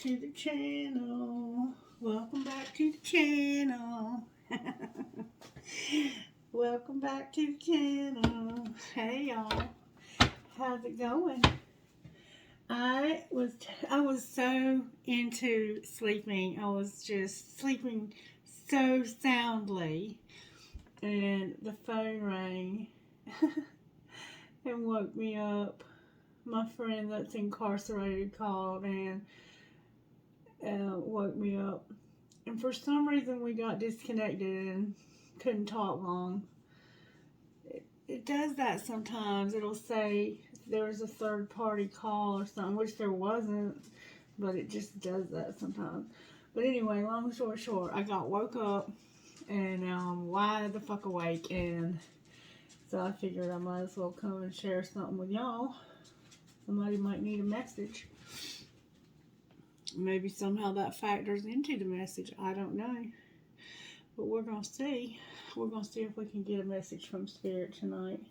to the channel. Welcome back to the channel. Welcome back to the channel. Hey y'all. How's it going? I was so into sleeping. I was just sleeping so soundly. And the phone rang and woke me up. My friend that's incarcerated called and woke me up. And for some reason we got disconnected and couldn't talk long. It does that sometimes. It'll say there was a third party call or something, which there wasn't, but it just does that sometimes. But anyway, long story short, I got woke up and now I'm wide the fuck awake, and so I figured I might as well come and share something with y'all. Somebody might need a message. Maybe somehow that factors into the message. I don't know. But we're going to see. We're going to see if we can get a message from Spirit tonight.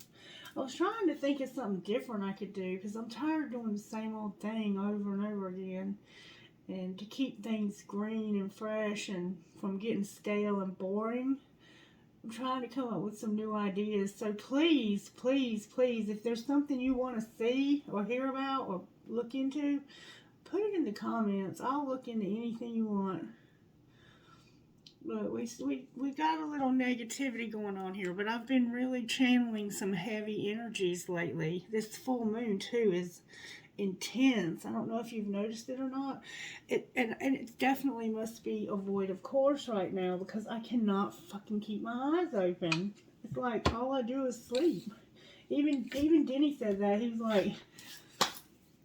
I was trying to think of something different I could do, because I'm tired of doing the same old thing over and over again. And to keep things green and fresh and from getting stale and boring, I'm trying to come up with some new ideas. So please, please, please, if there's something you want to see or hear about or look into, put it in the comments. I'll look into anything you want. But we got a little negativity going on here, but I've been really channeling some heavy energies lately. This full moon too is intense. I don't know if you've noticed it or not. It definitely must be a void of course right now, because I cannot fucking keep my eyes open. It's like all I do is sleep. Even Denny said that. He was like,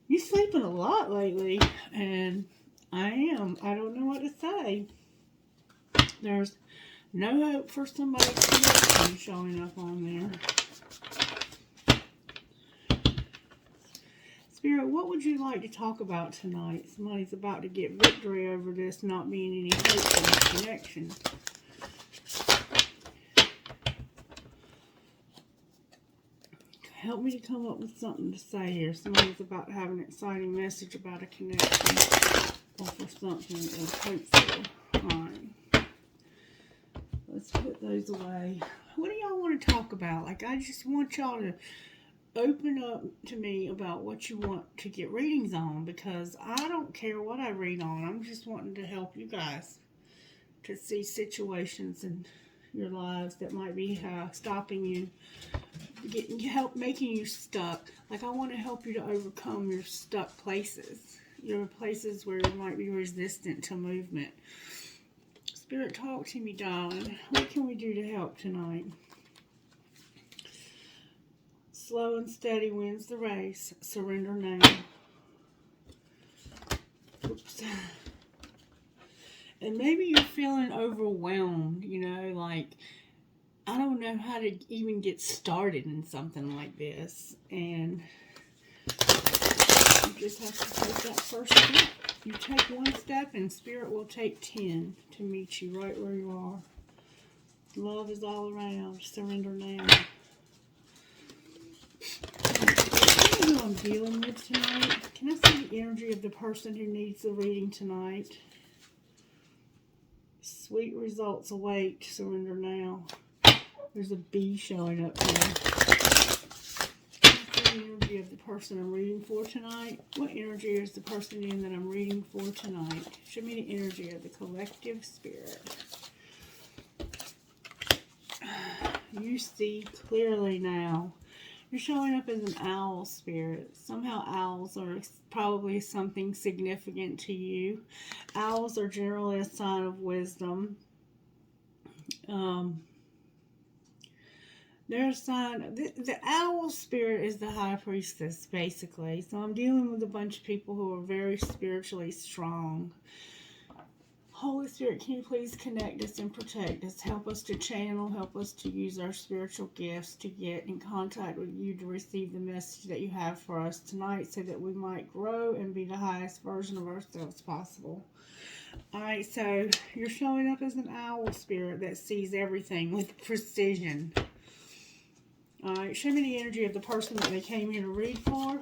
"You sleeping a lot lately," and I am. I don't know what to say. There's no hope for somebody's connection showing up on there. Spirit, what would you like to talk about tonight? Somebody's about to get victory over this not being any hope for this connection. Help me to come up with something to say here. Somebody's about to have an exciting message about a connection or for something of hopeful. Alright. Let's put those away. What do y'all want to talk about? Like, I just want y'all to open up to me about what you want to get readings on, because I don't care what I read on. I'm just wanting to help you guys to see situations in your lives that might be stopping you, making you stuck. Like, I want to help you to overcome your stuck places, your places where you might be resistant to movement. Spirit, talk to me, darling. What can we do to help tonight? Slow and steady wins the race. Surrender now. Oops. And maybe you're feeling overwhelmed, you know, like, I don't know how to even get started in something like this. And you just have to take that first step. You take one step and Spirit will take 10 to meet you right where you are. Love is all around. Surrender now. Who I'm dealing with tonight. Can I see the energy of the person who needs the reading tonight? Sweet results await. Surrender now. There's a bee showing up here. Can I see the energy of the person I'm reading for tonight? What energy is the person in that I'm reading for tonight? Show me the energy of the collective spirit. You see clearly now. You're showing up as an owl, Spirit. Somehow owls are probably something significant to you. Owls are generally a sign of wisdom. They're a sign. The owl spirit is the high priestess, basically. So I'm dealing with a bunch of people who are very spiritually strong. Holy Spirit, can you please connect us and protect us? Help us to channel, help us to use our spiritual gifts to get in contact with you to receive the message that you have for us tonight, so that we might grow and be the highest version of ourselves possible. Alright, so you're showing up as an owl spirit that sees everything with precision. Alright, show me the energy of the person that they came here to read for.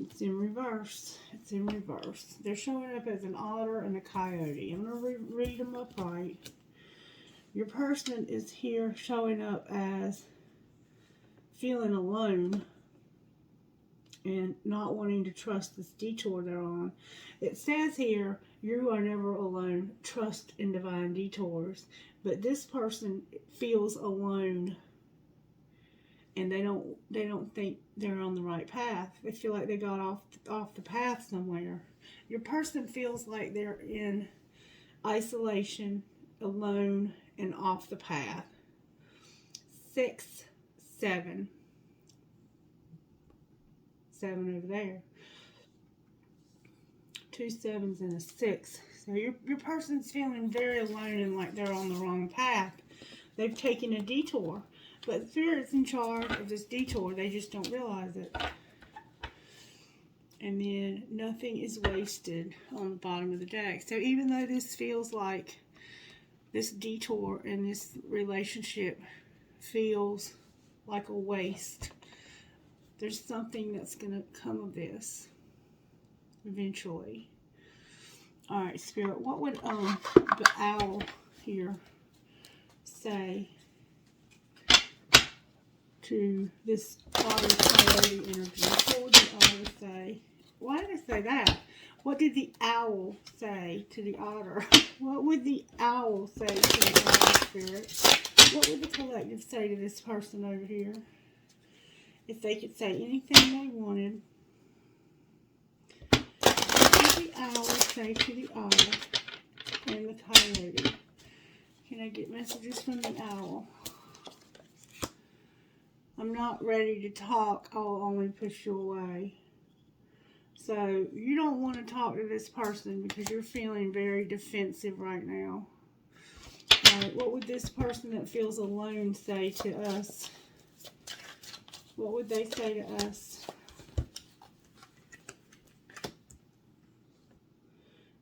It's in reverse. It's in reverse. They're showing up as an otter and a coyote. I'm going to read them upright. Your person is here showing up as feeling alone and not wanting to trust this detour they're on. It says here, you are never alone. Trust in divine detours. But this person feels alone, and they don't think they're on the right path. They feel like they got off the path somewhere. Your person feels like they're in isolation, alone, and off the path. 6, 7. 7 over there. 2 7s and a 6. So your person's feeling very alone and like they're on the wrong path. They've taken a detour. But Spirit's in charge of this detour. They just don't realize it. And then nothing is wasted on the bottom of the deck. So even though this feels like this detour and this relationship feels like a waste, there's something that's going to come of this eventually. All right, Spirit, what would the owl here say to this otter coyote energy? What would the owl say? Why did I say that? What did the owl say to the otter? What would the owl say to the otter, Spirit? What would the collective say to this person over here? If they could say anything they wanted, what would the owl say to the otter and the coyote? Can I get messages from the owl? I'm not ready to talk. I'll only push you away. So you don't want to talk to this person because you're feeling very defensive right now. All right, what would this person that feels alone say to us? What would they say to us?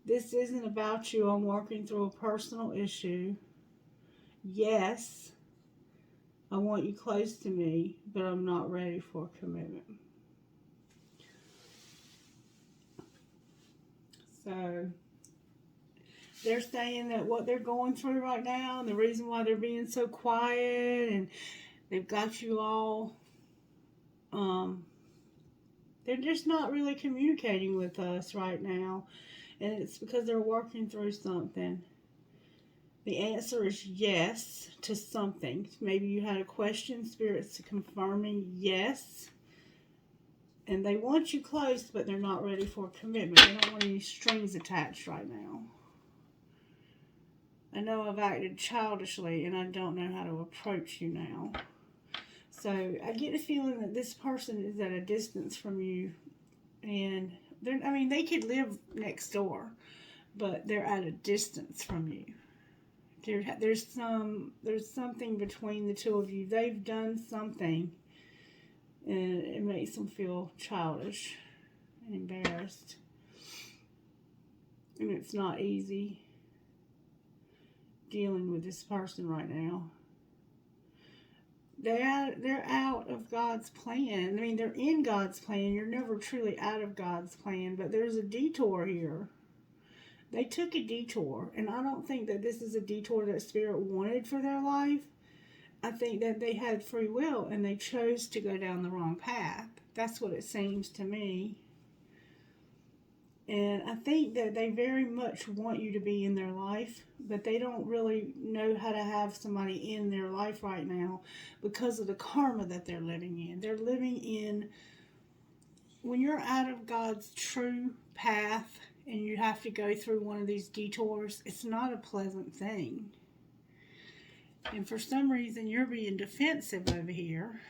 This isn't about you. I'm working through a personal issue. Yes, I want you close to me, but I'm not ready for a commitment. So they're saying that what they're going through right now and the reason why they're being so quiet and they've got you all, they're just not really communicating with us right now. And it's because they're working through something. The answer is yes to something. Maybe you had a question. Spirit's confirming yes. And they want you close, but they're not ready for a commitment. They don't want any strings attached right now. I know I've acted childishly, and I don't know how to approach you now. So I get a feeling that this person is at a distance from you. And they could live next door, but they're at a distance from you. There's something between the two of you. They've done something, and it makes them feel childish and embarrassed. And it's not easy dealing with this person right now. They're out of God's plan. They're in God's plan. You're never truly out of God's plan, but there's a detour here. They took a detour, and I don't think that this is a detour that Spirit wanted for their life. I think that they had free will, and they chose to go down the wrong path. That's what it seems to me. And I think that they very much want you to be in their life, but they don't really know how to have somebody in their life right now because of the karma that they're living in. They're living in, when you're out of God's true path and you have to go through one of these detours, it's not a pleasant thing. And for some reason, you're being defensive over here.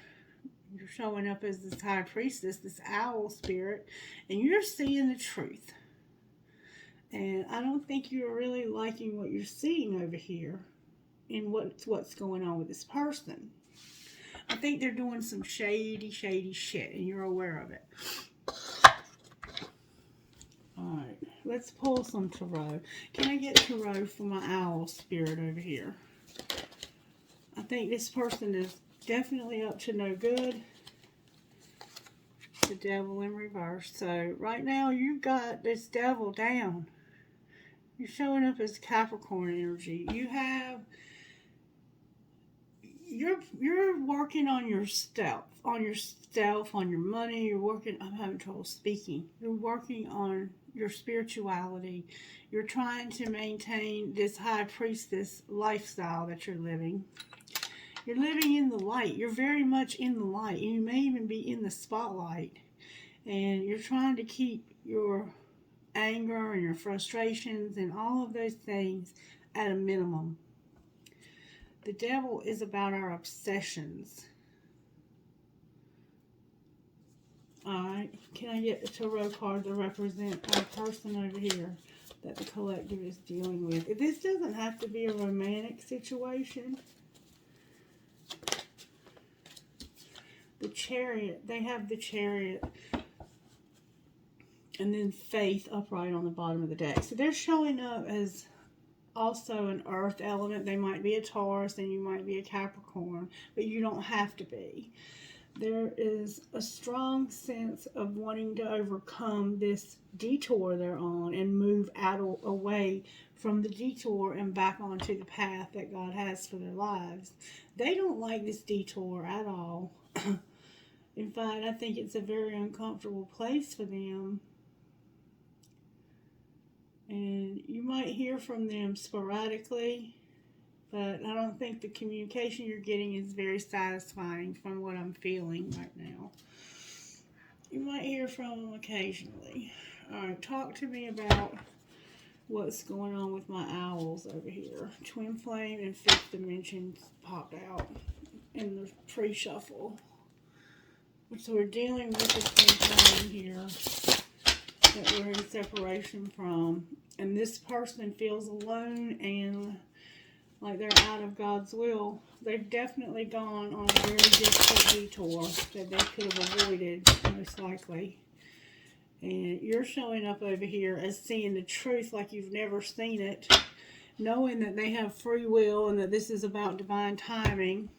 You're showing up as this high priestess, this owl spirit, and you're seeing the truth. And I don't think you're really liking what you're seeing over here in what's going on with this person. I think they're doing some shady shit, and you're aware of it. Alright, let's pull some tarot. Can I get tarot for my owl spirit over here? I think this person is definitely up to no good. the devil in reverse. So right now you've got this devil down. You're showing up as Capricorn energy. You're working on yourself, on your money. You're working. I'm having trouble speaking. You're working on your spirituality. You're trying to maintain this high priestess lifestyle that you're living. You're living in the light. You're very much in the light. You may even be in the spotlight. And you're trying to keep your anger and your frustrations and all of those things at a minimum. The devil is about our obsessions. Alright, can I get the tarot card to represent our person over here that the collective is dealing with? This doesn't have to be a romantic situation. The Chariot, they have the Chariot. And then Faith upright on the bottom of the deck. So they're showing up as also an earth element. They might be a Taurus and you might be a Capricorn, but you don't have to be. There is a strong sense of wanting to overcome this detour they're on and move away from the detour and back onto the path that God has for their lives. They don't like this detour at all. In fact, I think it's a very uncomfortable place for them. And you might hear from them sporadically, but I don't think the communication you're getting is very satisfying from what I'm feeling right now. You might hear from them occasionally. Alright, talk to me about what's going on with my owls over here. Twin Flame and Fifth Dimension popped out in the pre-shuffle. So we're dealing with the Twin Flame here that we're in separation from. And this person feels alone and like they're out of God's will. They've definitely gone on a very difficult detour that they could have avoided, most likely. And you're showing up over here as seeing the truth like you've never seen it, knowing that they have free will and that this is about divine timing.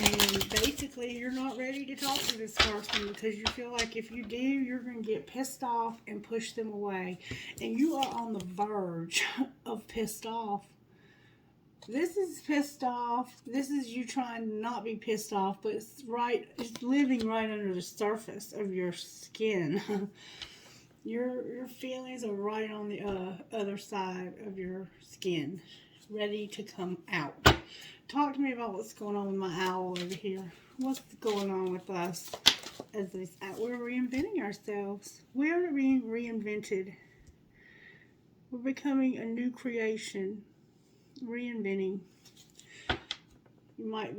And basically, you're not ready to talk to this person because you feel like if you do, you're going to get pissed off and push them away. And you are on the verge of pissed off. This is pissed off. This is you trying to not be pissed off, but it's living right under the surface of your skin. Your feelings are right on the other side of your skin, ready to come out. Talk to me about what's going on with my owl over here. What's going on with us as we're reinventing ourselves. We are being reinvented. We're becoming a new creation. Reinventing. You might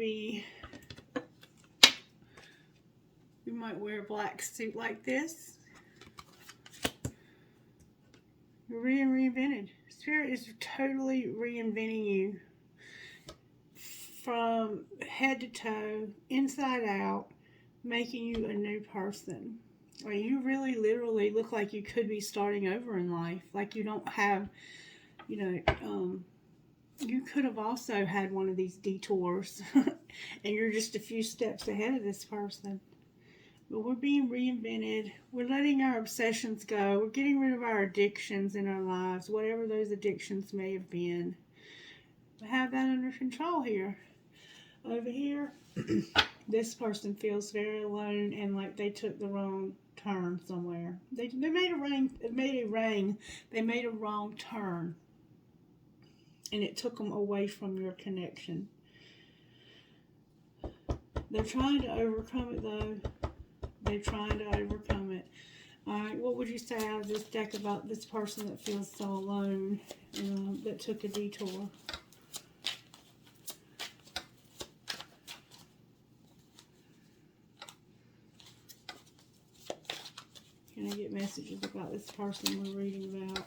wear a black suit like this. You're being reinvented. Spirit is totally reinventing you. From head to toe, inside out, making you a new person. Or you really literally look like you could be starting over in life. Like you don't have, you could have also had one of these detours. And you're just a few steps ahead of this person. But we're being reinvented. We're letting our obsessions go. We're getting rid of our addictions in our lives. Whatever those addictions may have been. We have that under control here. Over here, this person feels very alone and like they took the wrong turn somewhere. They made a wrong turn. And it took them away from your connection. They're trying to overcome it though. They're trying to overcome it. Alright, what would you say out of this deck about this person that feels so alone that took a detour? Can I get messages about this person we're reading about?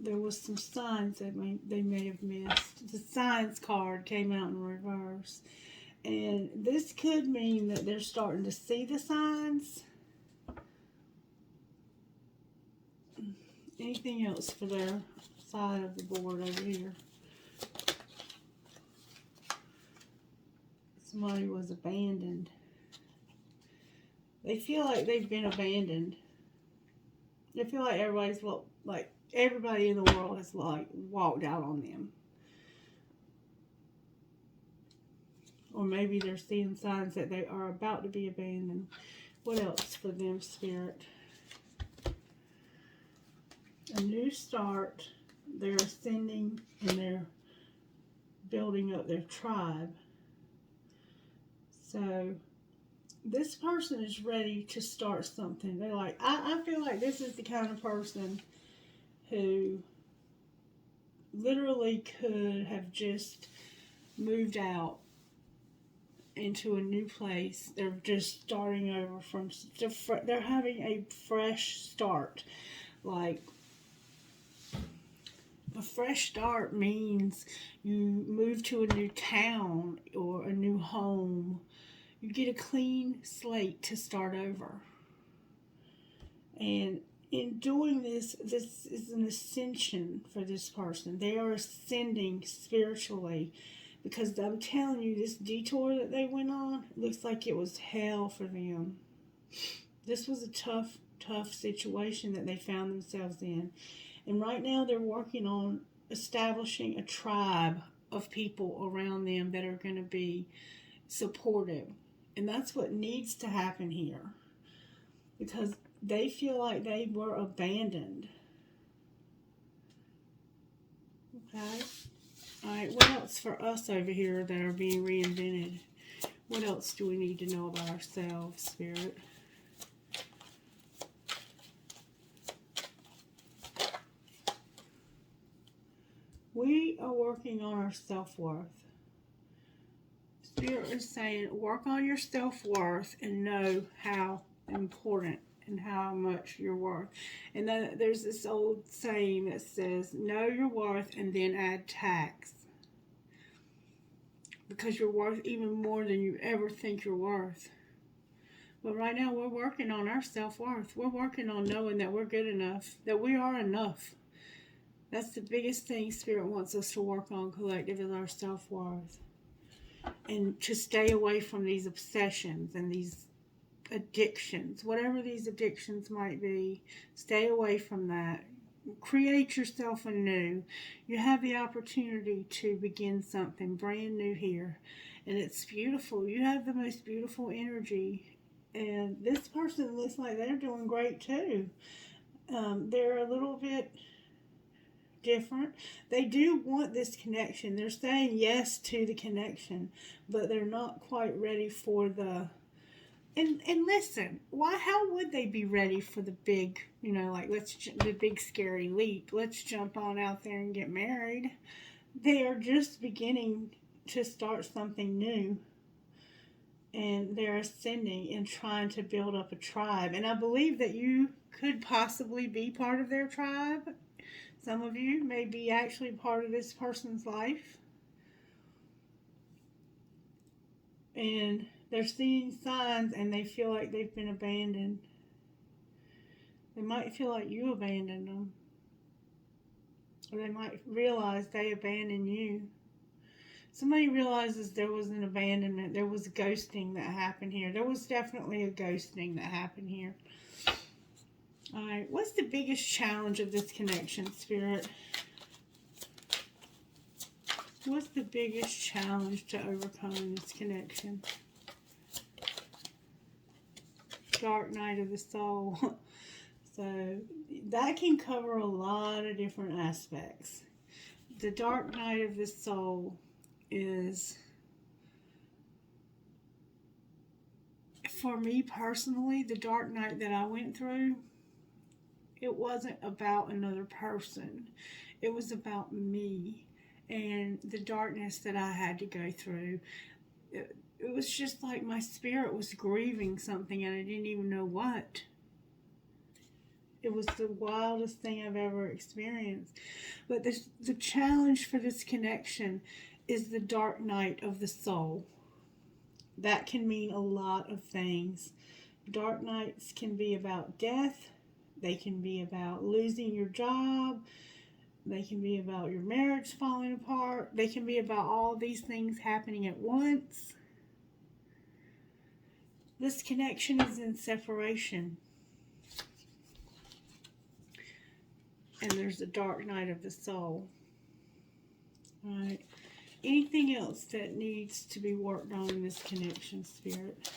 There was some signs that they may have missed. The signs card came out in reverse. And this could mean that they're starting to see the signs. Anything else for their side of the board over here? Somebody was abandoned. They feel like they've been abandoned. They feel like everybody in the world has walked out on them. Or maybe they're seeing signs that they are about to be abandoned. What else for them, Spirit? A new start. They're ascending and they're building up their tribe. So this person is ready to start something. They're like, I feel like this is the kind of person who literally could have just moved out into a new place. They're just starting over they're having a fresh start. Like, a fresh start means you move to a new town or a new home. You get a clean slate to start over. And in doing this, this is an ascension for this person. They are ascending spiritually, because I'm telling you, this detour that they went on looks like it was hell for them. This was a tough situation that they found themselves in. And right now they're working on establishing a tribe of people around them that are going to be supportive. And that's what needs to happen here, because they feel like they were abandoned. Okay. All right. What else for us over here that are being reinvented? What else do we need to know about ourselves, Spirit? We are working on our self-worth. Spirit is saying, work on your self-worth and know how important and how much you're worth. And then there's this old saying that says, know your worth and then add tax. Because you're worth even more than you ever think you're worth. But right now we're working on our self-worth. We're working on knowing that we're good enough, that we are enough. That's the biggest thing Spirit wants us to work on, collective, is our self-worth. And to stay away from these obsessions and these addictions, whatever these addictions might be. Stay away from that. Create yourself anew. You have the opportunity to begin something brand new here. And it's beautiful. You have the most beautiful energy. And this person looks like they're doing great too. They're a little bit different. They do want this connection. They're saying yes to the connection, but they're not quite ready for the... And listen, how would they be ready for the big, the big scary leap? Let's jump on out there and get married. They are just beginning to start something new. And they're ascending and trying to build up a tribe. And I believe that you could possibly be part of their tribe. Some of you may be actually part of this person's life. And they're seeing signs and they feel like they've been abandoned. They might feel like you abandoned them. Or they might realize they abandoned you. Somebody realizes there was an abandonment. There was ghosting that happened here. There was definitely a ghosting that happened here. Alright, what's the biggest challenge of this connection, Spirit? What's the biggest challenge to overcome in this connection? Dark night of the soul. So that can cover a lot of different aspects. The dark night of the soul is, for me personally, the dark night that I went through, it wasn't about another person. It was about me and the darkness that I had to go through. It was just like my spirit was grieving something and I didn't even know what. It was the wildest thing I've ever experienced. But the challenge for this connection is the dark night of the soul. That can mean a lot of things. Dark nights can be about death. They can be about losing your job. They can be about your marriage falling apart. They can be about all these things happening at once. This connection is in separation. And there's the dark night of the soul. Alright. Anything else that needs to be worked on in this connection, Spirit?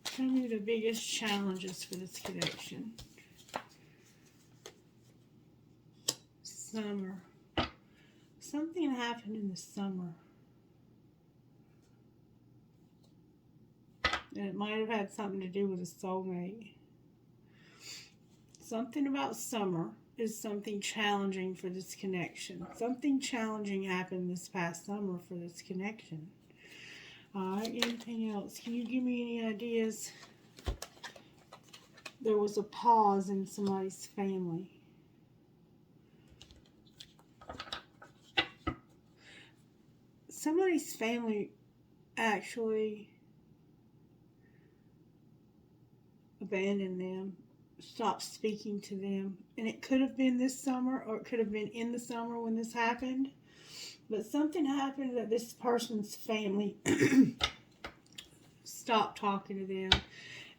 Tell me the biggest challenges for this connection. Summer. Something happened in the summer. And it might have had something to do with a soulmate. Something about summer is something challenging for this connection. Something challenging happened this past summer for this connection. Alright, anything else? Can you give me any ideas? There was a pause in somebody's family. Somebody's family actually abandoned them, stopped speaking to them. And it could have been this summer, or it could have been in the summer when this happened. But something happened that this person's family stopped talking to them.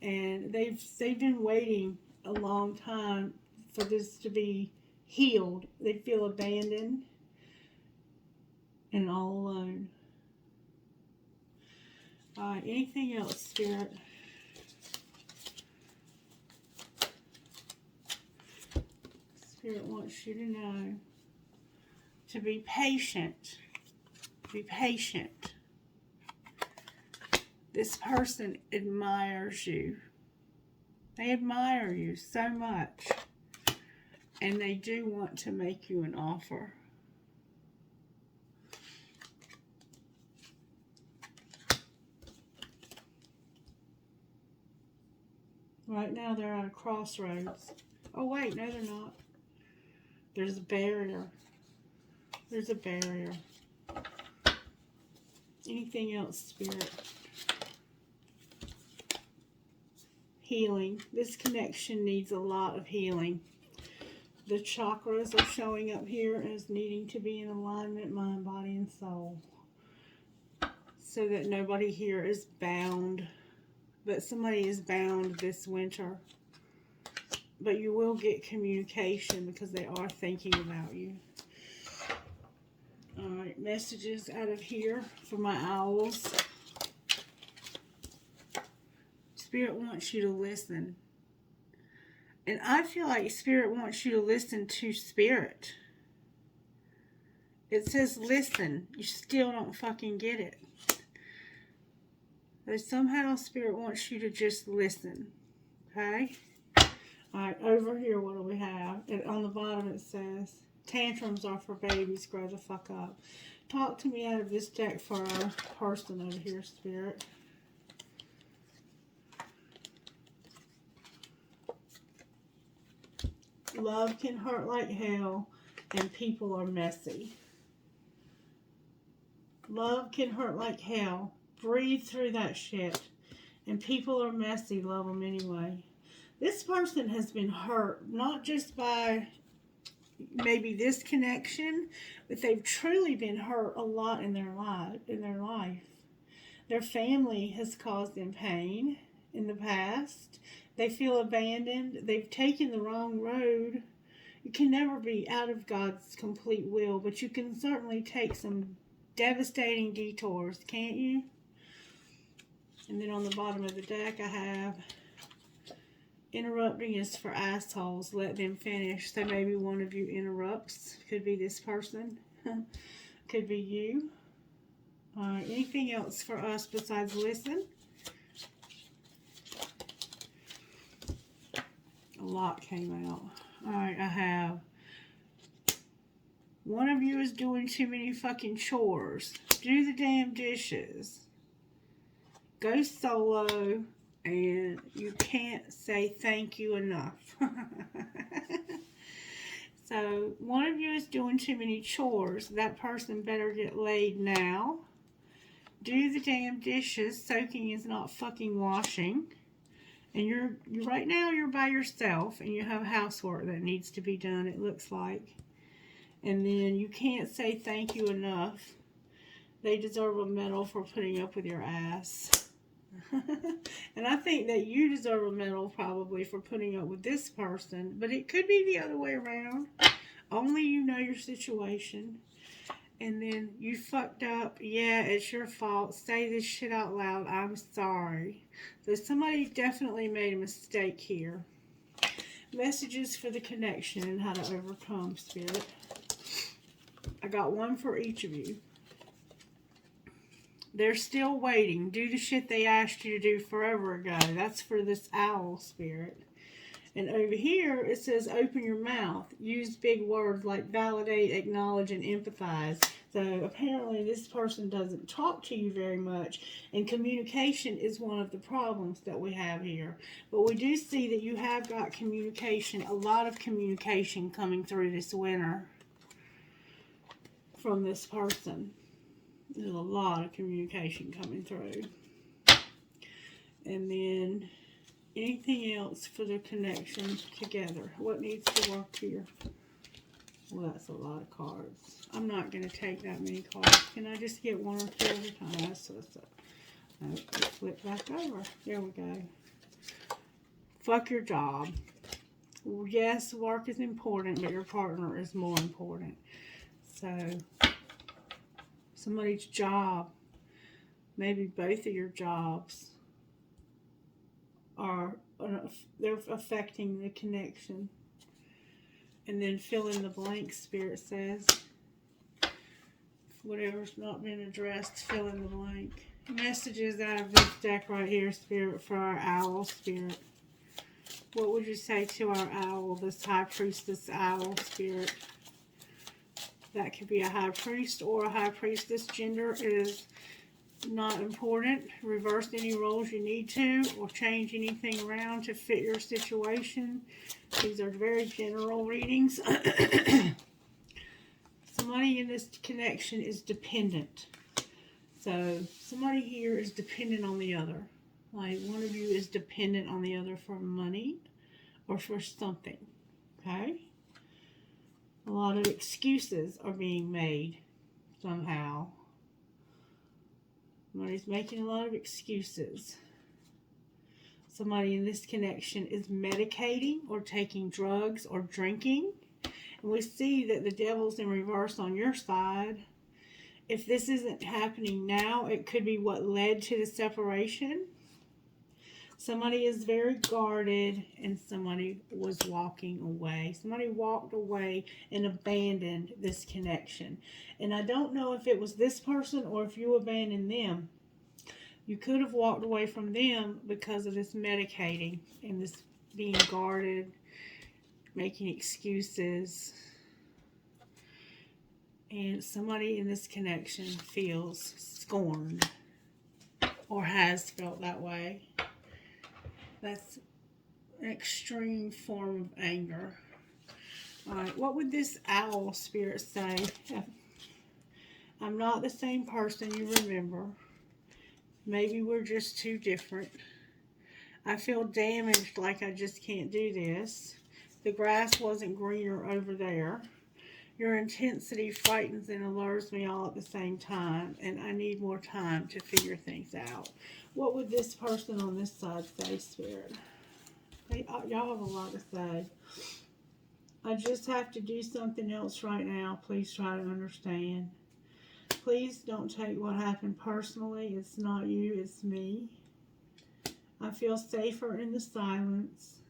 And they've been waiting a long time for this to be healed. They feel abandoned and all alone. Alright, anything else, Spirit? Spirit wants you to know to be patient. Be patient. This person admires you. They admire you so much. And they do want to make you an offer. Right now they're at a crossroads. Oh wait, no they're not. There's a barrier. There's a barrier. Anything else, Spirit? Healing. This connection needs a lot of healing. The chakras are showing up here as needing to be in alignment, mind, body, and soul. So that nobody here is bound. But somebody is bound this winter. But you will get communication because they are thinking about you. Alright, messages out of here for my owls. Spirit wants you to listen. And I feel like Spirit wants you to listen to Spirit. It says listen. You still don't fucking get it. But somehow Spirit wants you to just listen. Okay? Alright, over here what do we have? And on the bottom it says, tantrums are for babies, grow the fuck up. Talk to me out of this deck for our person over here, Spirit. Love can hurt like hell, and people are messy. Love can hurt like hell. Breathe through that shit. And people are messy. Love them anyway. This person has been hurt, not just by maybe this connection, but they've truly been hurt a lot in their life. Their family has caused them pain in the past. They feel abandoned. They've taken the wrong road. You can never be out of God's complete will, but you can certainly take some devastating detours, can't you? And then on the bottom of the deck I have, interrupting is for assholes. Let them finish. So maybe one of you interrupts. Could be this person. Could be you. Alright, anything else for us besides listen? A lot came out. Alright, I have, one of you is doing too many fucking chores. Do the damn dishes. Go solo. And you can't say thank you enough. So, one of you is doing too many chores. That person better get laid now. Do the damn dishes. Soaking is not fucking washing. And you're right now you're by yourself and you have housework that needs to be done, it looks like. And then you can't say thank you enough. They deserve a medal for putting up with your ass. And I think that you deserve a medal probably for putting up with this person, but it could be the other way around. Only you know your situation. And then you fucked up. Yeah, it's your fault. Say this shit out loud. I'm sorry. So somebody definitely made a mistake here. Messages for the connection and how to overcome, Spirit. I got one for each of you. They're still waiting. Do the shit they asked you to do forever ago. That's for this owl, Spirit. And over here, it says open your mouth. Use big words like validate, acknowledge, and empathize. So apparently this person doesn't talk to you very much. And communication is one of the problems that we have here. But we do see that you have got communication, a lot of communication coming through this winter from this person. There's a lot of communication coming through. And then anything else for the connection together? What needs to work here? Well, that's a lot of cards. I'm not going to take that many cards. Can I just get one or two at a time? That's what's up. Let's flip back over. There we go. Fuck your job. Yes, work is important, but your partner is more important. So, somebody's job, maybe both of your jobs, they're affecting the connection. And then fill in the blank, Spirit says. Whatever's not been addressed, fill in the blank. Messages out of this deck right here, Spirit, for our owl, Spirit. What would you say to our owl, this high priestess owl, Spirit? That could be a high priest or a high priestess. Gender is not important. Reverse any roles you need to, or change anything around to fit your situation. These are very general readings. Somebody in this connection is dependent. So somebody here is dependent on the other. Like one of you is dependent on the other for money or for something. Okay? A lot of excuses are being made somehow. Somebody's making a lot of excuses. Somebody in this connection is medicating or taking drugs or drinking. And we see that the devil's in reverse on your side. If this isn't happening now, it could be what led to the separation. Somebody is very guarded and somebody was walking away. Somebody walked away and abandoned this connection. And I don't know if it was this person or if you abandoned them. You could have walked away from them because of this medicating and this being guarded, making excuses. And somebody in this connection feels scorned or has felt that way. That's an extreme form of anger. Alright, what would this owl spirit say? I'm not the same person you remember. Maybe we're just too different. I feel damaged, like I just can't do this. The grass wasn't greener over there. Your intensity frightens and allures me all at the same time, and I need more time to figure things out. What would this person on this side say, Spirit? Y'all have a lot to say. I just have to do something else right now. Please try to understand. Please don't take what happened personally. It's not you, it's me. I feel safer in the silence.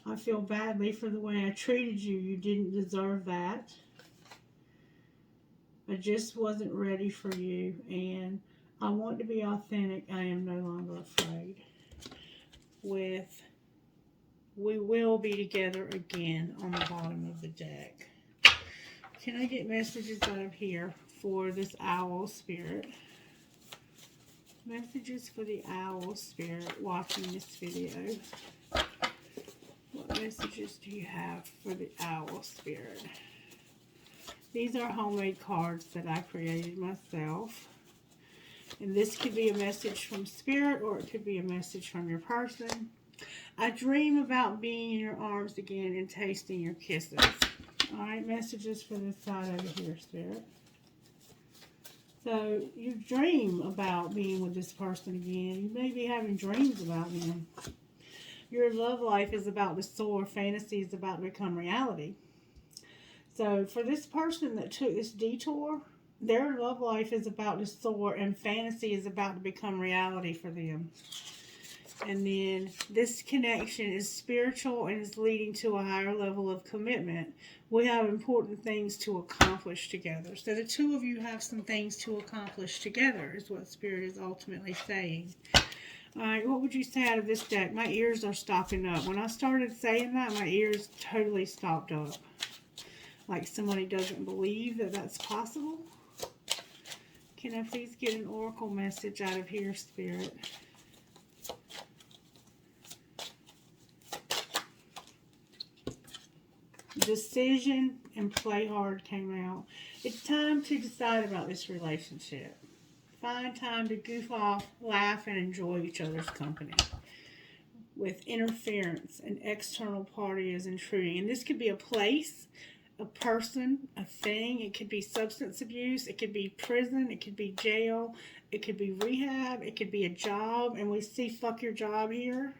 I feel badly for the way I treated you. You didn't deserve that. I just wasn't ready for you, and I want to be authentic. I am no longer afraid. With we will be together again on the bottom of the deck. Can I get messages out of here for this owl spirit? Messages for the owl spirit watching this video. What messages do you have for the owl spirit? These are homemade cards that I created myself. And this could be a message from spirit or it could be a message from your person. I dream about being in your arms again and tasting your kisses. Alright, messages for this side over here, spirit. So you dream about being with this person again. You may be having dreams about them. Your love life is about to soar. Fantasy is about to become reality. So for this person that took this detour, their love life is about to soar and fantasy is about to become reality for them. And then this connection is spiritual and is leading to a higher level of commitment. We have important things to accomplish together. So the two of you have some things to accomplish together is what Spirit is ultimately saying. Alright, what would you say out of this deck? My ears are stopping up. When I started saying that, my ears totally stopped up. Like somebody doesn't believe that that's possible. Can I please get an oracle message out of here, Spirit? Decision and play hard came out. It's time to decide about this relationship. Find time to goof off, laugh, and enjoy each other's company. With interference, an external party is intruding. And this could be a place, a person, a thing. It could be substance abuse. It could be prison. It could be jail. It could be rehab. It could be a job. And we see fuck your job here.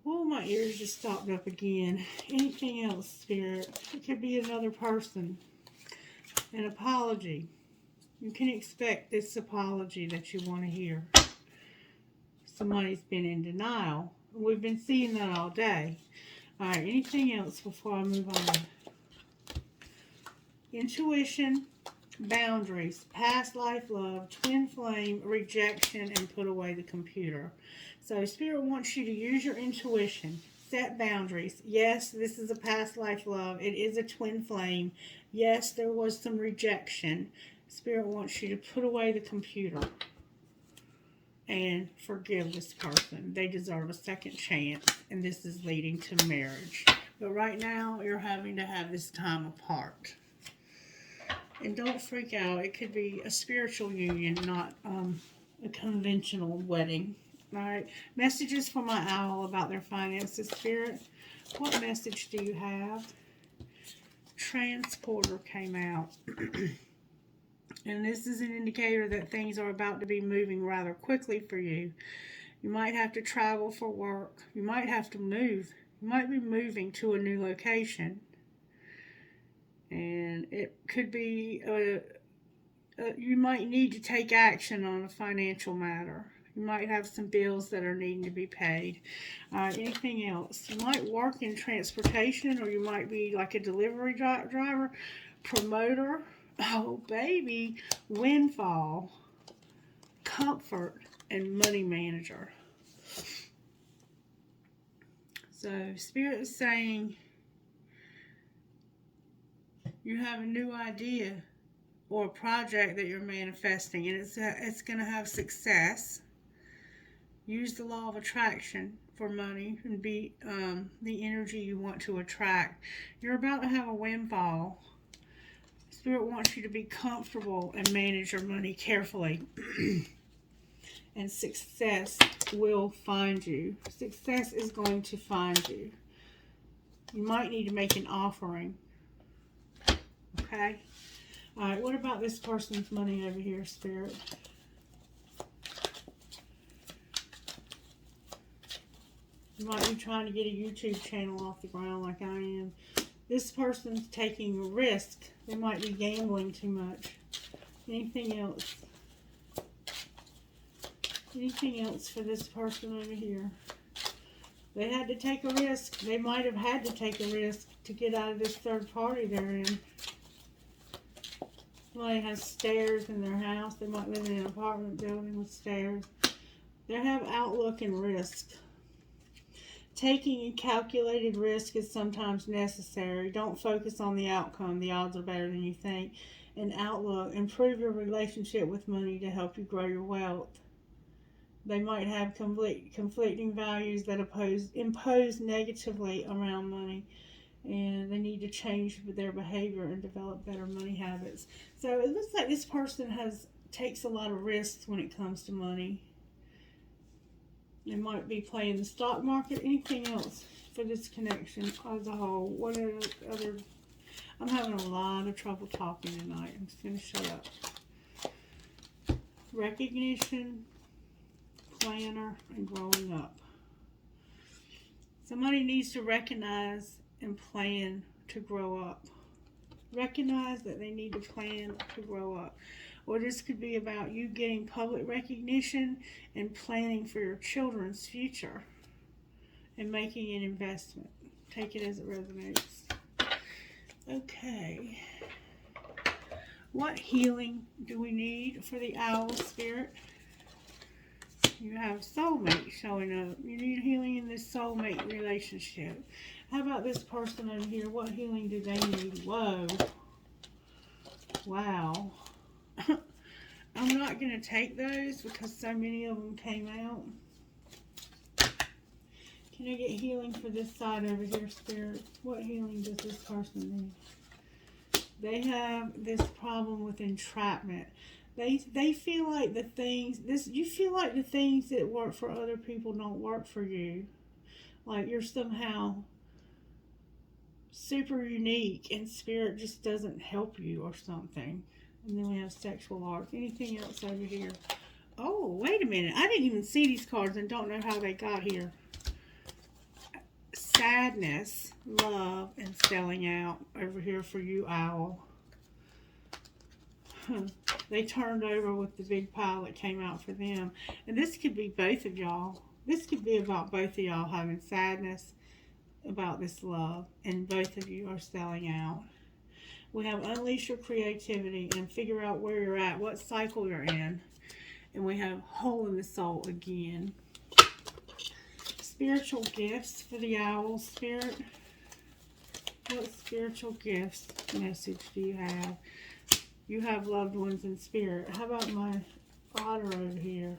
Oh, my ears just stopped up again. Anything else, Spirit? It could be another person. An apology. You can expect this apology that you want to hear. Somebody's been in denial. We've been seeing that all day. Alright, anything else before I move on? Intuition, boundaries, past life love, twin flame, rejection, and put away the computer. So Spirit wants you to use your intuition, set boundaries. Yes, this is a past life love. It is a twin flame. Yes, there was some rejection. Spirit wants you to put away the computer and forgive this person. They deserve a second chance, and this is leading to marriage. But right now, you're having to have this time apart. And don't freak out. It could be a spiritual union, not a conventional wedding. Alright, messages for my owl about their finances, Spirit. What message do you have? Transporter came out. And this is an indicator that things are about to be moving rather quickly for you. You might have to travel for work. You might have to move. You might be moving to a new location. And it could be, you might need to take action on a financial matter. You might have some bills that are needing to be paid. Anything else? You might work in transportation, or you might be like a delivery driver, promoter. Oh, baby. Windfall, comfort, and money manager. So, Spirit is saying you have a new idea or a project that you're manifesting, and it's going to have success. Use the law of attraction for money and be the energy you want to attract. You're about to have a windfall. Spirit wants you to be comfortable and manage your money carefully. And success will find you. Success is going to find you. You might need to make an offering. Okay? Alright, what about this person's money over here, Spirit? You might be trying to get a YouTube channel off the ground like I am. This person's taking a risk. They might be gambling too much. Anything else? Anything else for this person over here? They had to take a risk. They might have had to take a risk to get out of this third party they're in. Somebody has stairs in their house. They might live in an apartment building with stairs. They have outlook and risk. Taking a calculated risk is sometimes necessary. Don't focus on the outcome. The odds are better than you think. And outlook. Improve your relationship with money to help you grow your wealth. They might have conflicting values that impose negatively around money. And they need to change their behavior and develop better money habits. So it looks like this person takes a lot of risks when it comes to money. They might be playing the stock market. Anything else for this connection as a whole? What are other? I'm having a lot of trouble talking tonight. I'm just going to shut up. recognition, planner, and growing up. Somebody needs to recognize and plan to grow up. Recognize that they need to plan to grow up. Or this could be about you getting public recognition and planning for your children's future and making an investment. Take it as it resonates. Okay. What healing do we need for the owl spirit? You have soulmate showing up. You need healing in this soulmate relationship. How about this person over here? What healing do they need? Whoa. Wow. I'm not going to take those because so many of them came out. Can I get healing for this side over here, Spirit? What healing does this person need? They have this problem with entrapment. They feel like you feel like the things that work for other people don't work for you. Like you're somehow super unique and Spirit just doesn't help you or something. And then we have sexual arts. Anything else over here? Oh, wait a minute. I didn't even see these cards and don't know how they got here. Sadness, love, and selling out over here for you, owl. They turned over with the big pile that came out for them. And this could be both of y'all. This could be about both of y'all having sadness about this love. And both of you are selling out. We have unleash your creativity and figure out where you're at, what cycle you're in. And we have hole in the soul again. Spiritual gifts for the owl spirit. What spiritual gifts message do you have? You have loved ones in spirit. How about my otter over here?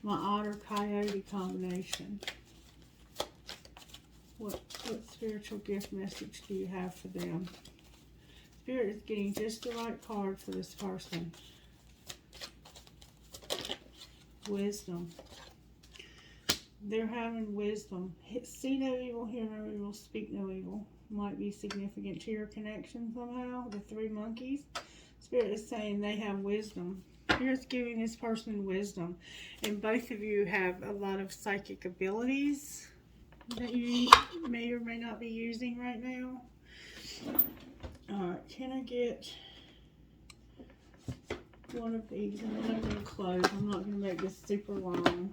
My otter-coyote combination. What spiritual gift message do you have for them? Spirit is getting just the right card for this person. Wisdom. They're having wisdom. See no evil, hear no evil, speak no evil. Might be significant to your connection somehow. The three monkeys. Spirit is saying they have wisdom. Spirit's giving this person wisdom. And both of you have a lot of psychic abilities that you may or may not be using right now. Alright, can I get one of these? And then I'm going to close. I'm not going to make this super long.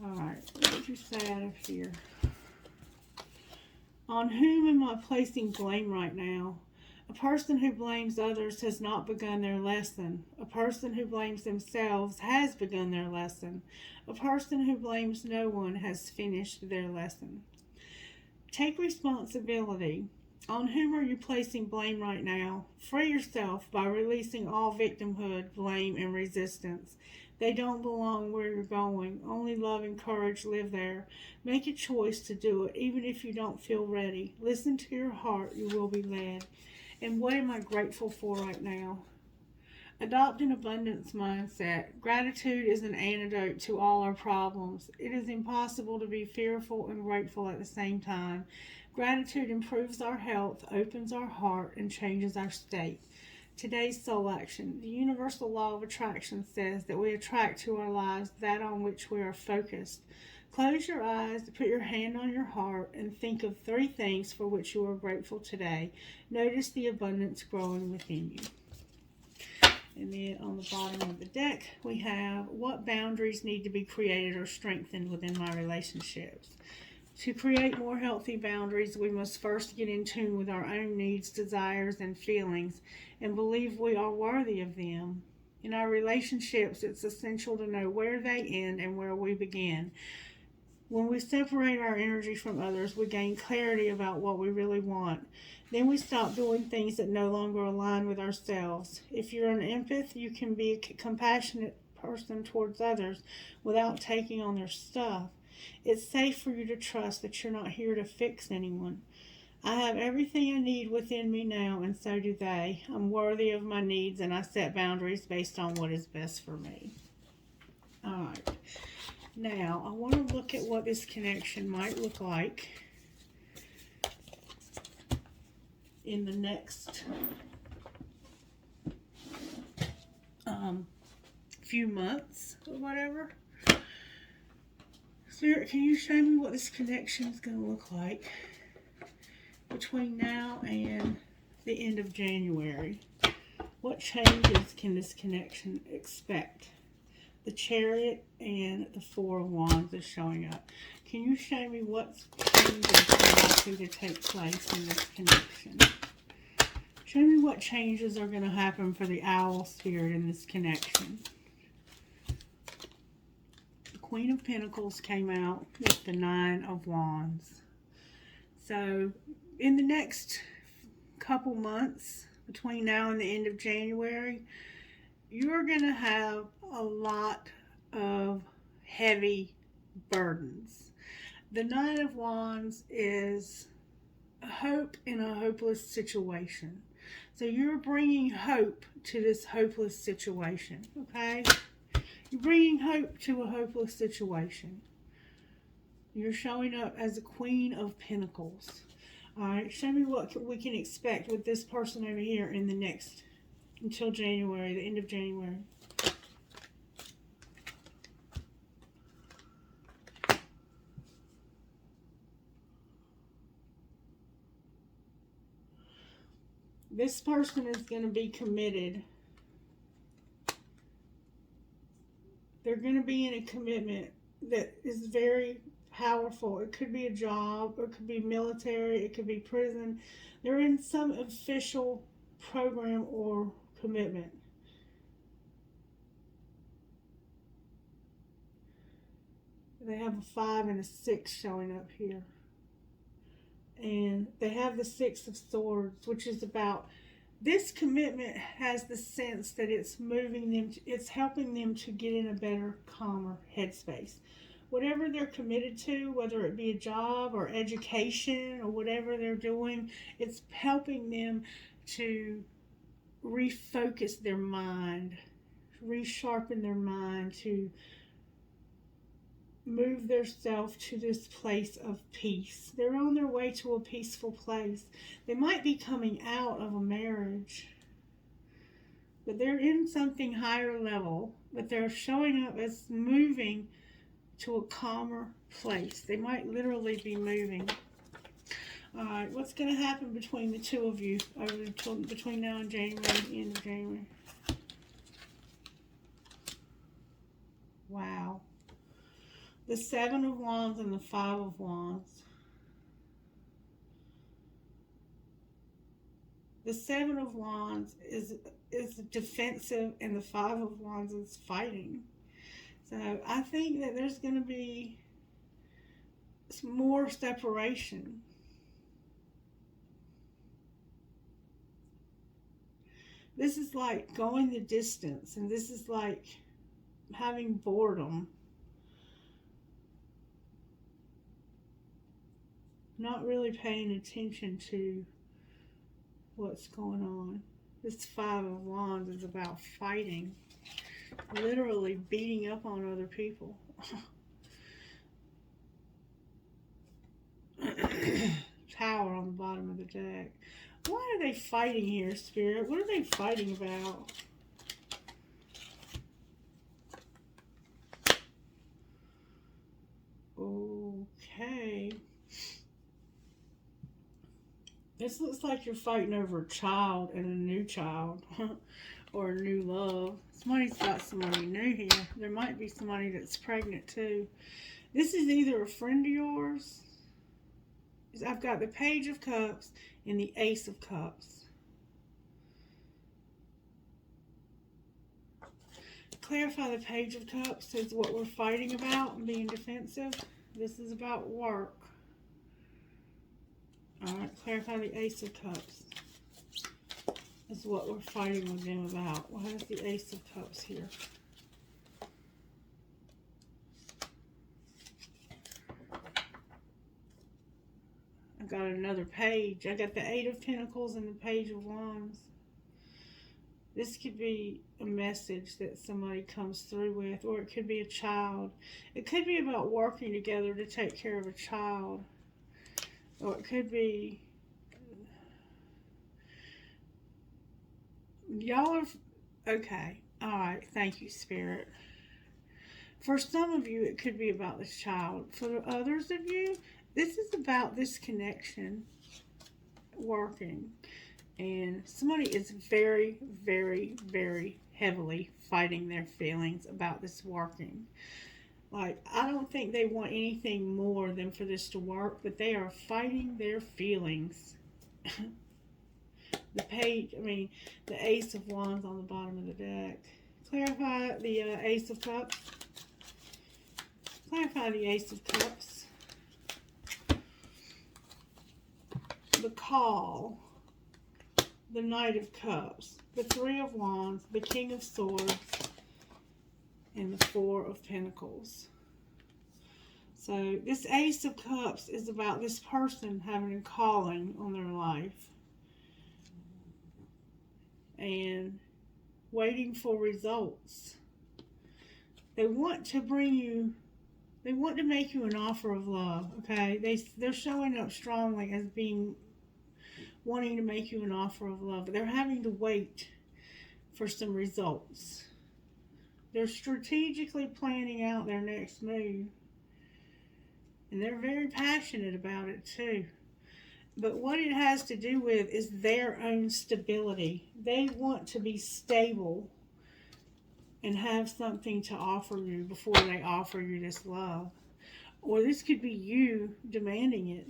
Alright, what you say out of here? On whom am I placing blame right now? A person who blames others has not begun their lesson. A person who blames themselves has begun their lesson. A person who blames no one has finished their lesson. Take responsibility. On whom are you placing blame right now? Free yourself by releasing all victimhood, blame, and resistance. They don't belong where you're going. Only love and courage live there. Make a choice to do it, even if you don't feel ready. Listen to your heart. You will be led. And what am I grateful for right now? Adopt an abundance mindset. Gratitude is an antidote to all our problems. It is impossible to be fearful and grateful at the same time. Gratitude improves our health, opens our heart, and changes our state. Today's soul action. The universal law of attraction says that we attract to our lives that on which we are focused. Close your eyes, put your hand on your heart, and think of 3 things for which you are grateful today. Notice the abundance growing within you. And then on the bottom of the deck, we have what boundaries need to be created or strengthened within my relationships. To create more healthy boundaries, we must first get in tune with our own needs, desires, and feelings, and believe we are worthy of them. In our relationships, it's essential to know where they end and where we begin. When we separate our energy from others, we gain clarity about what we really want. Then we stop doing things that no longer align with ourselves. If you're an empath, you can be a compassionate person towards others without taking on their stuff. It's safe for you to trust that you're not here to fix anyone. I have everything I need within me now, and so do they. I'm worthy of my needs, and I set boundaries based on what is best for me. All right. Now, I want to look at what this connection might look like in the next few months or whatever. Spirit, can you show me what this connection is going to look like between now and the end of January? What changes can this connection expect? The Chariot and the Four of Wands is showing up. Can you show me what changes are likely to take place in this connection? Show me what changes are going to happen for the Owl Spirit in this connection. The Queen of Pentacles came out with the Nine of Wands. So, in the next couple months, between now and the end of January, you're going to have a lot of heavy burdens. The Nine of Wands is hope in a hopeless situation. So you're bringing hope to this hopeless situation, okay? You're bringing hope to a hopeless situation. You're showing up as a Queen of Pentacles. All right, show me what we can expect with this person over here in the next, until January, the end of January. This person is going to be committed. They're going to be in a commitment that is very powerful. It could be a job, or it could be military, it could be prison. They're in some official program or commitment. They have a 5 and a 6 showing up here. And they have the 6 of Swords, which is about, this commitment has the sense that it's moving them, it's helping them to get in a better, calmer headspace. Whatever they're committed to, whether it be a job or education or whatever they're doing, it's helping them to refocus their mind, resharpen their mind, to move themselves to this place of peace. They're on their way to a peaceful place. They might be coming out of a marriage, but they're in something higher level, but they're showing up as moving to a calmer place. They might literally be moving. All right, what's going to happen between the two of you between now and January, the end of January? Wow. The 7 of Wands and the 5 of Wands. The 7 of Wands is defensive, and the 5 of Wands is fighting. So I think that there's going to be some more separation. This is like going the distance, and this is like having boredom. Not really paying attention to what's going on. This 5 of Wands is about fighting. Literally beating up on other people. Tower on the bottom of the deck. Why are they fighting here, Spirit? What are they fighting about? Okay. This looks like you're fighting over a child and a new child. Or a new love. Somebody's got somebody new here. There might be somebody that's pregnant too. This is either a friend of yours. I've got the Page of Cups and the Ace of Cups. Clarify the Page of Cups is what we're fighting about and being defensive. This is about work. Alright, clarify the Ace of Cups. Is what we're fighting with them about. What has the Ace of Cups here? I got another page. I got the 8 of Pentacles and the Page of Wands. This could be a message that somebody comes through with, or it could be a child. It could be about working together to take care of a child. Or it could be... Y'all are, okay, Alright, thank you, Spirit. For some of you, it could be about this child. For others of you, this is about this connection working. And somebody is very, very, very heavily fighting their feelings about this working. Like, I don't think they want anything more than for this to work, but they are fighting their feelings. The Ace of Wands on the bottom of the deck. Clarify the Ace of Cups. Clarify the Ace of Cups. The Call. The Knight of Cups. The Three of Wands. The King of Swords. And the Four of Pentacles. So this Ace of Cups is about this person having a calling on their life. And waiting for results. They want to make you an offer of love, okay? They're showing up strongly as wanting to make you an offer of love, but they're having to wait for some results. They're strategically planning out their next move, and they're very passionate about it too. But what it has to do with is their own stability. They want to be stable and have something to offer you before they offer you this love. Or this could be you demanding it.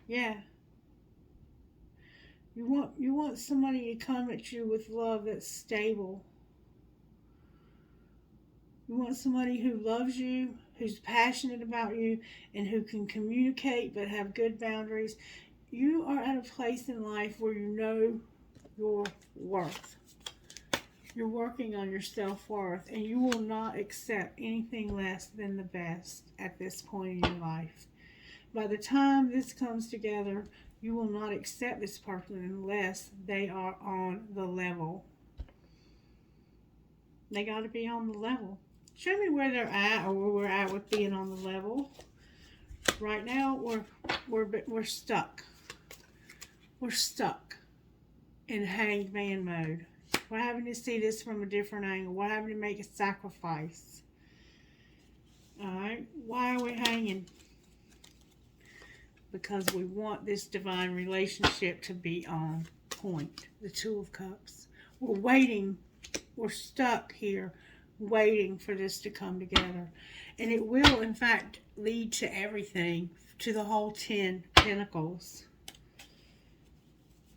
Yeah. You want somebody to come at you with love that's stable. You want somebody who loves you, who's passionate about you, and who can communicate but have good boundaries. You are at a place in life where you know your worth. You're working on your self-worth, and you will not accept anything less than the best at this point in your life. By the time this comes together, you will not accept this person unless they are on the level. They got to be on the level. Show me where they're at, or where we're at with being on the level. Right now, we're stuck. We're stuck in hanged man mode. We're having to see this from a different angle. We're having to make a sacrifice. Alright, why are we hanging? Because we want this divine relationship to be on point. The Two of Cups. We're waiting. We're stuck here, waiting for this to come together. And it will, in fact, lead to everything, to the whole 10 Pentacles.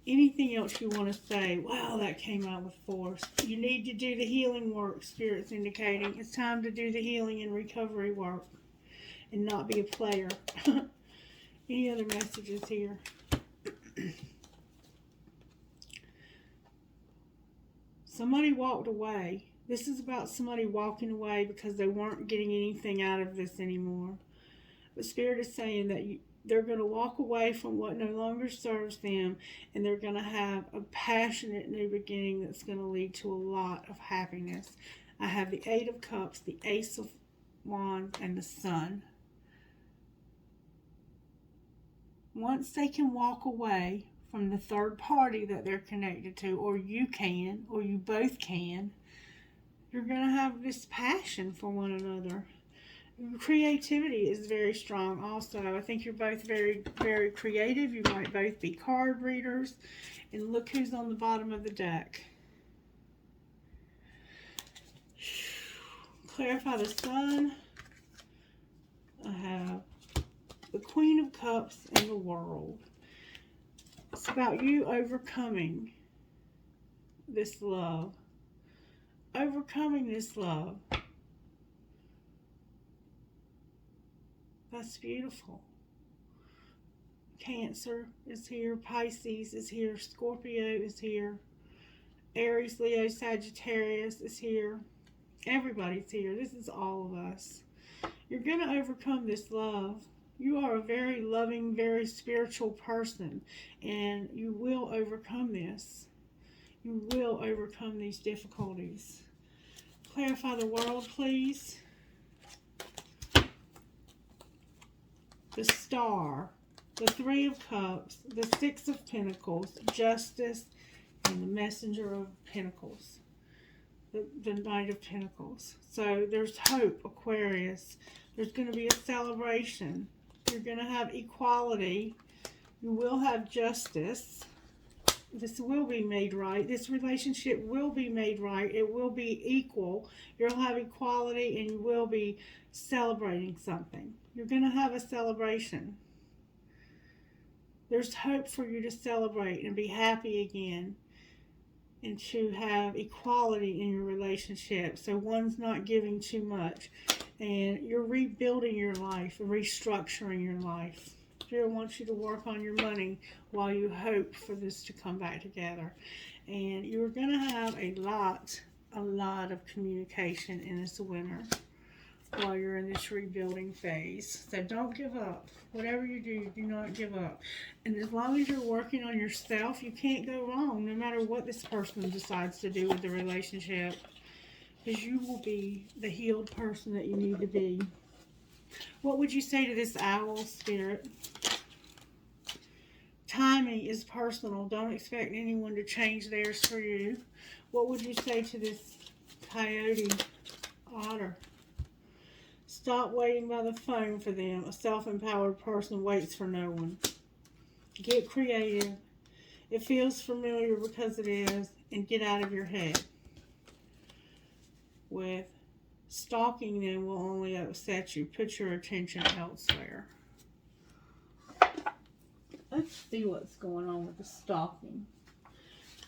Anything else you want to say? Wow, that came out with force. You need to do the healing work, Spirit's indicating. It's time to do the healing and recovery work and not be a player. Any other messages here? Somebody walked away. This is about somebody walking away because they weren't getting anything out of this anymore. But Spirit is saying that they're going to walk away from what no longer serves them, and they're going to have a passionate new beginning that's going to lead to a lot of happiness. I have the Eight of Cups, the Ace of Wands, and the Sun. Once they can walk away from the third party that they're connected to, or you can, or you both can, you're going to have this passion for one another. Creativity is very strong also. I think you're both very, very creative. You might both be card readers. And look who's on the bottom of the deck. Clarify the Sun. I have the Queen of Cups and the World. It's about you overcoming this love. Overcoming this love. That's beautiful. Cancer is here. Pisces is here. Scorpio is here. Aries, Leo, Sagittarius is here. Everybody's here. This is all of us. You're going to overcome this love. You are a very loving, very spiritual person, and you will overcome this. You will overcome these difficulties. Clarify the World, please. The Star, the Three of Cups, the Six of Pentacles, Justice, and the Messenger of Pentacles. the Knight of Pentacles. So there's hope, Aquarius. There's going to be a celebration. You're going to have equality. You will have justice. This will be made right. This relationship will be made right. It will be equal. You'll have equality and you will be celebrating something. You're going to have a celebration. There's hope for you to celebrate and be happy again and to have equality in your relationship. So one's not giving too much. And you're rebuilding your life, restructuring your life. Spirit wants you to work on your money while you hope for this to come back together. And you're going to have a lot of communication in this winter while you're in this rebuilding phase. So don't give up. Whatever you do not give up. And as long as you're working on yourself, you can't go wrong, no matter what this person decides to do with the relationship. Because you will be the healed person that you need to be. What would you say to this owl, Spirit? Timing is personal. Don't expect anyone to change theirs for you. What would you say to this coyote, otter? Stop waiting by the phone for them. A self-empowered person waits for no one. Get creative. It feels familiar because it is. And get out of your head. With stalking them will only upset you. Put your attention elsewhere. Let's see what's going on with the stalking.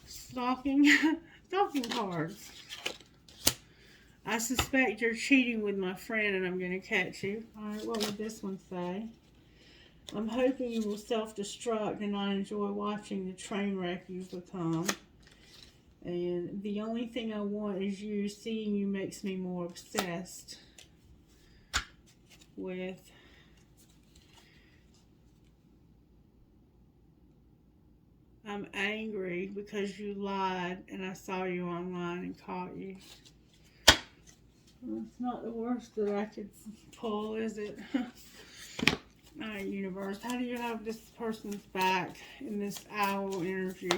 Stalking cards. I suspect you're cheating with my friend and I'm going to catch you. Alright, what would this one say? I'm hoping you will self-destruct and I enjoy watching the train wreck you've become. And the only thing I want is you. Seeing you makes me more obsessed with I'm angry because you lied and I saw you online and caught you. Well, it's not the worst that I could pull, is it? Alright, universe, how do you have this person's back in this owl energy?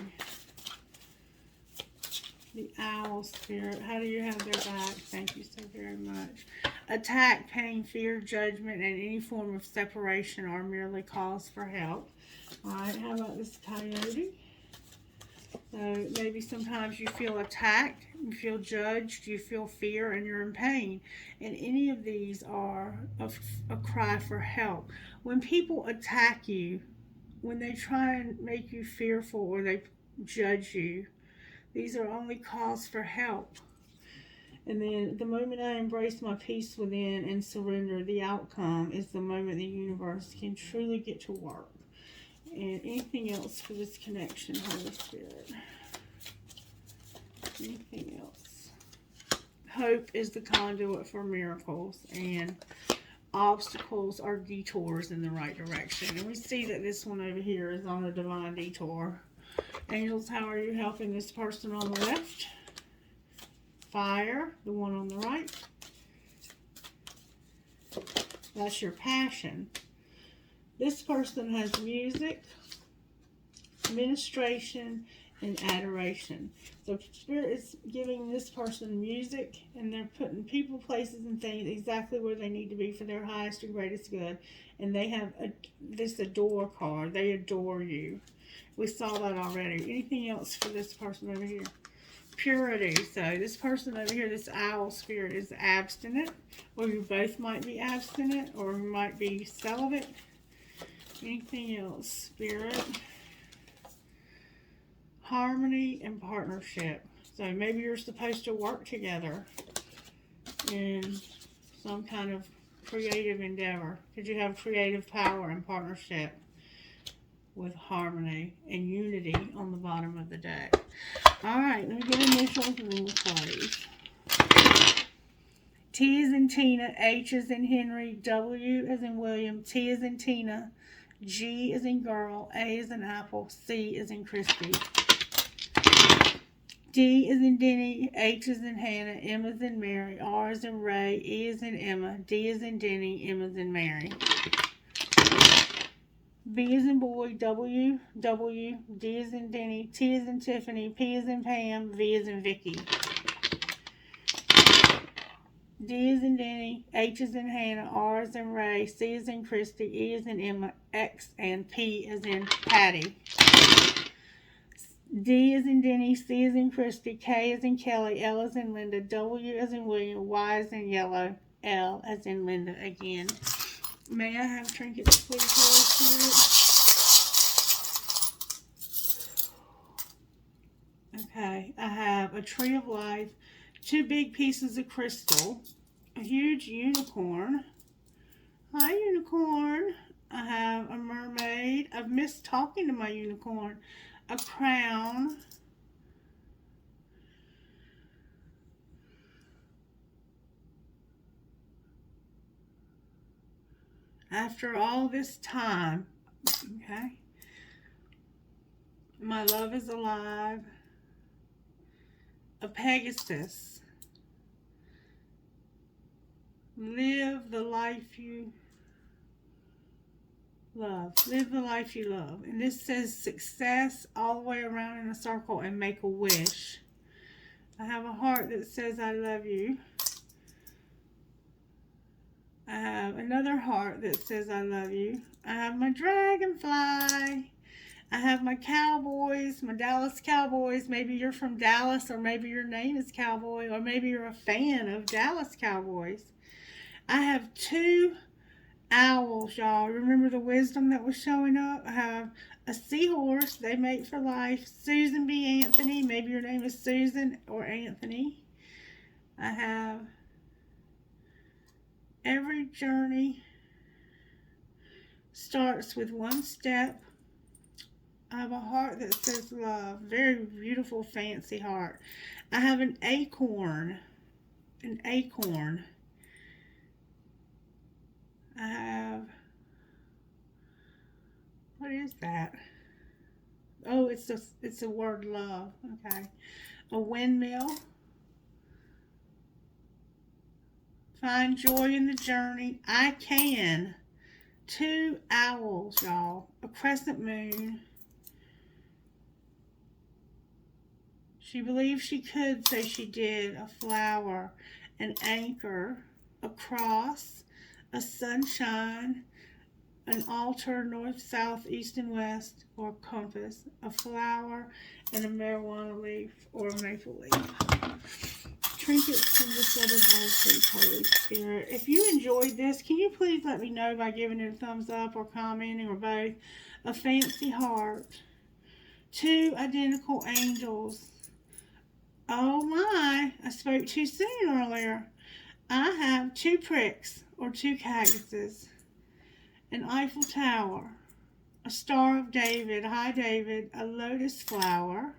The owl spirit, how do you have their back? Thank you so very much. Attack, pain, fear, judgment, and any form of separation are merely calls for help. Alright, how about this coyote? So maybe sometimes you feel attacked, you feel judged, you feel fear, and you're in pain. And any of these are a cry for help. When people attack you, when they try and make you fearful or they judge you, these are only calls for help. And then the moment I embrace my peace within and surrender, the outcome is the moment the universe can truly get to work. And anything else for this connection, Holy Spirit? Anything else? Hope is the conduit for miracles, and obstacles are detours in the right direction. And we see that this one over here is on a divine detour. Angels, how are you helping this person on the left? Fire, the one on the right. That's your passion. This person has music, ministration, and adoration. So Spirit is giving this person music, and they're putting people, places, and things exactly where they need to be for their highest and greatest good. And they have this adore card. They adore you. We saw that already. Anything else for this person over here? Purity. So this person over here, this owl spirit, is abstinent, or you both might be abstinent, or you might be celibate. Anything else, Spirit? Harmony and partnership. So maybe you're supposed to work together in some kind of creative endeavor. Could you have creative power and partnership with harmony and unity on the bottom of the deck? Alright, let me get initials and then we'll close. T as in Tina, H as in Henry, W as in William, T as in Tina, G as in girl, A as in apple, C as in Christie. D as in Denny, H as in Hannah, M as in Mary, R as in Ray, E as in Emma, D as in Denny, M as in Mary. B as in boy, W, W, D as in Denny, T as in Tiffany, P as in Pam, V as in Vicky. D is in Denny, H is in Hannah, R is in Ray, C is in Christie, E is in Emma, X and P is in Patty. D is in Denny, C is in Christie, K is in Kelly, L is in Linda, W is in William, Y is in Yellow, L as in Linda again. May I have trinkets, please, Holy Spirit? Okay, I have a tree of life, 2 big pieces of crystal, a huge unicorn. Hi, unicorn. I have a mermaid. I've missed talking to my unicorn. A crown. After all this time, okay. My love is alive. A Pegasus. Live the life you love. Live the life you love. And this says success all the way around in a circle and make a wish. I have a heart that says I love you. I have another heart that says I love you. I have my dragonfly. I have my cowboys, my Dallas Cowboys. Maybe you're from Dallas, or maybe your name is Cowboy, or maybe you're a fan of Dallas Cowboys. I have 2 owls, y'all. Remember the wisdom that was showing up? I have a seahorse. They mate for life. Susan B. Anthony. Maybe your name is Susan or Anthony. I have every journey starts with one step. I have a heart that says love. Very beautiful, fancy heart. I have an acorn. An acorn. I have, what is that? Oh, it's the word love. Okay. A windmill. Find joy in the journey. I can. 2 owls, y'all. A crescent moon. She believed she could, so she did. A flower. An anchor. A cross. A sunshine, an altar, north, south, east, and west, or compass, a flower, and a marijuana leaf, or a maple leaf. Trinkets from this other bowl, please, Holy Spirit. If you enjoyed this, can you please let me know by giving it a thumbs up or commenting or both? A fancy heart. 2 identical angels. Oh my, I spoke too soon earlier. I have 2 pricks, or 2 cactuses, an Eiffel Tower, a Star of David, hi David, a lotus flower,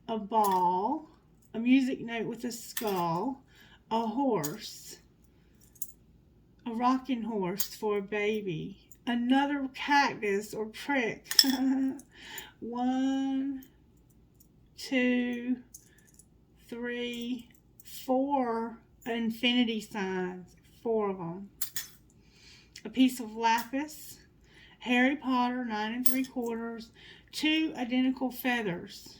a ball, a music note with a skull, a horse, a rocking horse for a baby, another cactus or prick, 1, 2, 3, 4 infinity signs, 4 of them. A piece of lapis, Harry Potter, 9 3/4, 2 identical feathers.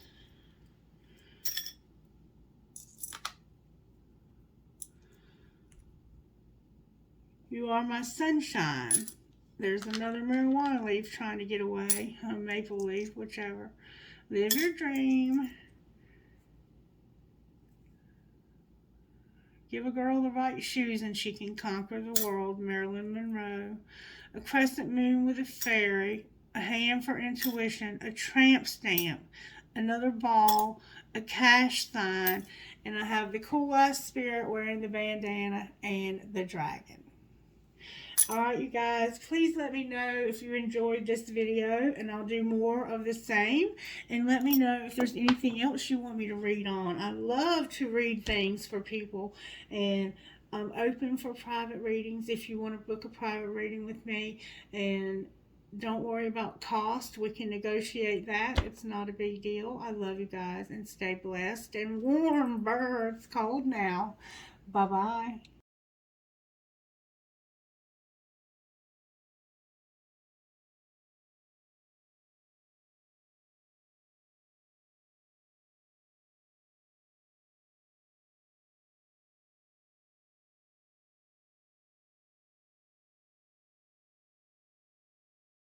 You are my sunshine. There's another marijuana leaf trying to get away, a maple leaf, whichever. Live your dream. Give a girl the right shoes and she can conquer the world, Marilyn Monroe. A crescent moon with a fairy, a hand for intuition, a tramp stamp, another ball, a cash sign, and I have the cool ass spirit wearing the bandana and the dragon. Alright, you guys, please let me know if you enjoyed this video, and I'll do more of the same. And let me know if there's anything else you want me to read on. I love to read things for people, and I'm open for private readings if you want to book a private reading with me. And don't worry about cost. We can negotiate that. It's not a big deal. I love you guys, and stay blessed and warm. It's cold now. Bye-bye.